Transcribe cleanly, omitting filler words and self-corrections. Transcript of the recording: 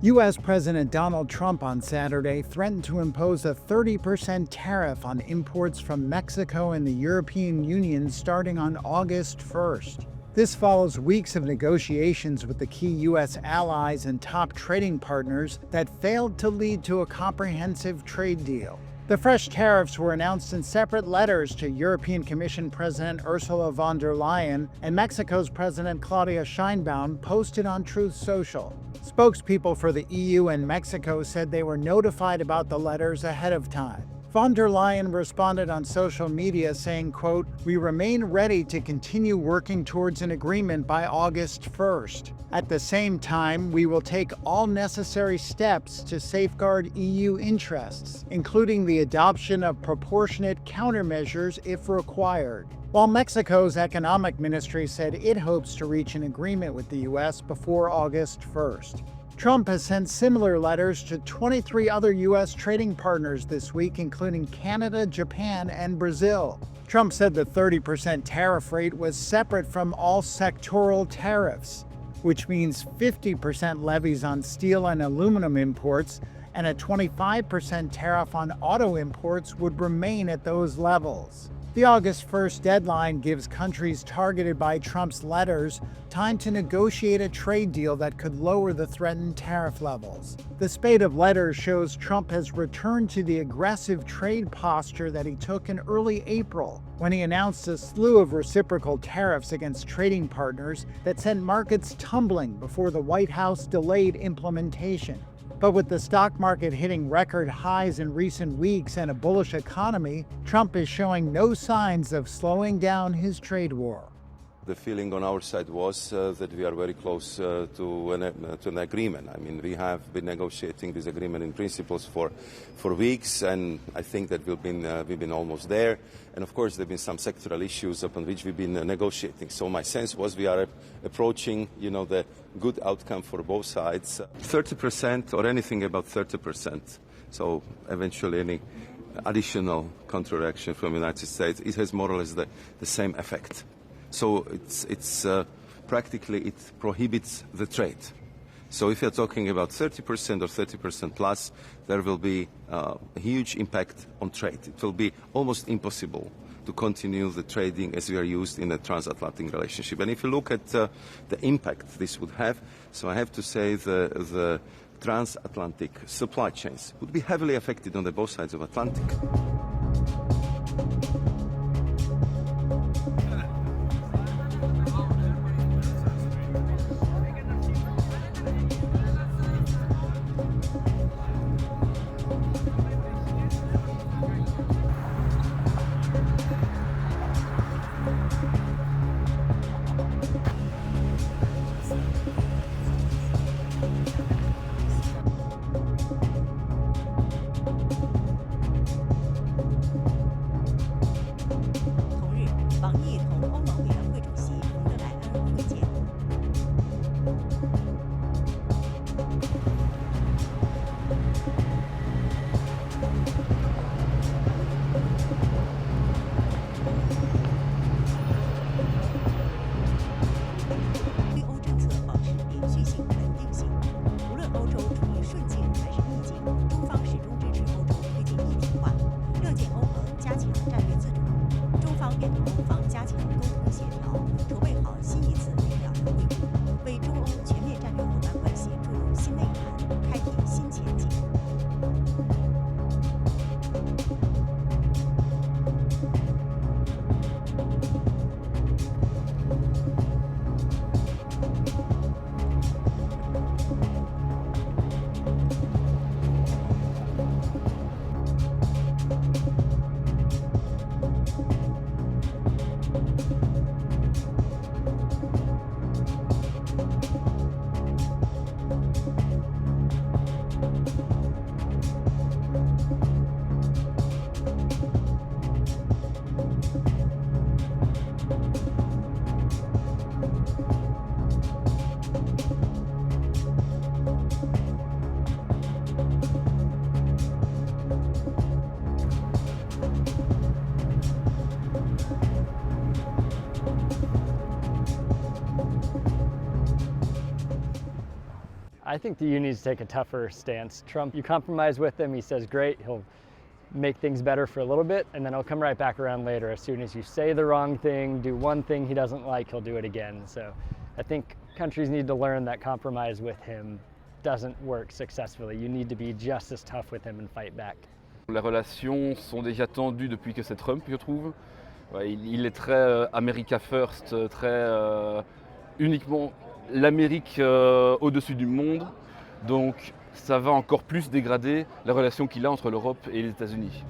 U.S. President Donald Trump on Saturday threatened to impose a 30% tariff on imports from Mexico and the European Union starting on August 1st. This follows weeks of negotiations with the key U.S. allies and top trading partners that failed to lead to a comprehensive trade deal. The fresh tariffs were announced in separate letters to European Commission President Ursula von der Leyen and Mexico's President Claudia Sheinbaum, posted on Truth Social. Spokespeople for the EU and Mexico said they were notified about the letters ahead of time. Von der Leyen responded on social media saying, quote, "We remain ready to continue working towards an agreement by August 1st. At the same time, we will take all necessary steps to safeguard EU interests, including the adoption of proportionate countermeasures if required." While Mexico's economic ministry said it hopes to reach an agreement with the U.S. before August 1st. Trump has sent similar letters to 23 other U.S. trading partners this week, including Canada, Japan, and Brazil. Trump said the 30% tariff rate was separate from all sectoral tariffs, which means 50% levies on steel and aluminum imports and a 25% tariff on auto imports would remain at those levels. The August 1st deadline gives countries targeted by Trump's letters time to negotiate a trade deal that could lower the threatened tariff levels. The spate of letters shows Trump has returned to the aggressive trade posture that he took in early April, when he announced a slew of reciprocal tariffs against trading partners that sent markets tumbling before the White House delayed implementation. But with the stock market hitting record highs in recent weeks and a bullish economy, Trump is showing no signs of slowing down his trade war. The feeling on our side was that we are very close to an agreement. I mean, we have been negotiating this agreement in principles for weeks, and I think that we've been almost there. And of course, there have been some sectoral issues upon which we've been negotiating. So my sense was we are approaching, the good outcome for both sides. 30% or anything above 30%. So eventually, any additional counteraction from the United States, it has more or less the same effect. So it's practically it prohibits the trade. So if you're talking about 30% or 30% plus, there will be a huge impact on trade. It will be almost impossible to continue the trading as we are used in a transatlantic relationship. And if you look at the impact this would have, so I have to say the transatlantic supply chains would be heavily affected on the both sides of Atlantic. I think the EU needs to take a tougher stance. Trump, you compromise with him, he says great, he'll make things better for a little bit, and then he'll come right back around later. As soon as you say the wrong thing, do one thing he doesn't like, he'll do it again. So I think countries need to learn that compromise with him doesn't work successfully. You need to be just as tough with him and fight back. Les relations sont déjà tendues depuis que c'est Trump, je trouve. Ouais, il est très America First, très uniquement l'Amérique au-dessus du monde. Donc ça va encore plus dégrader la relation qu'il a entre l'Europe et les États-Unis.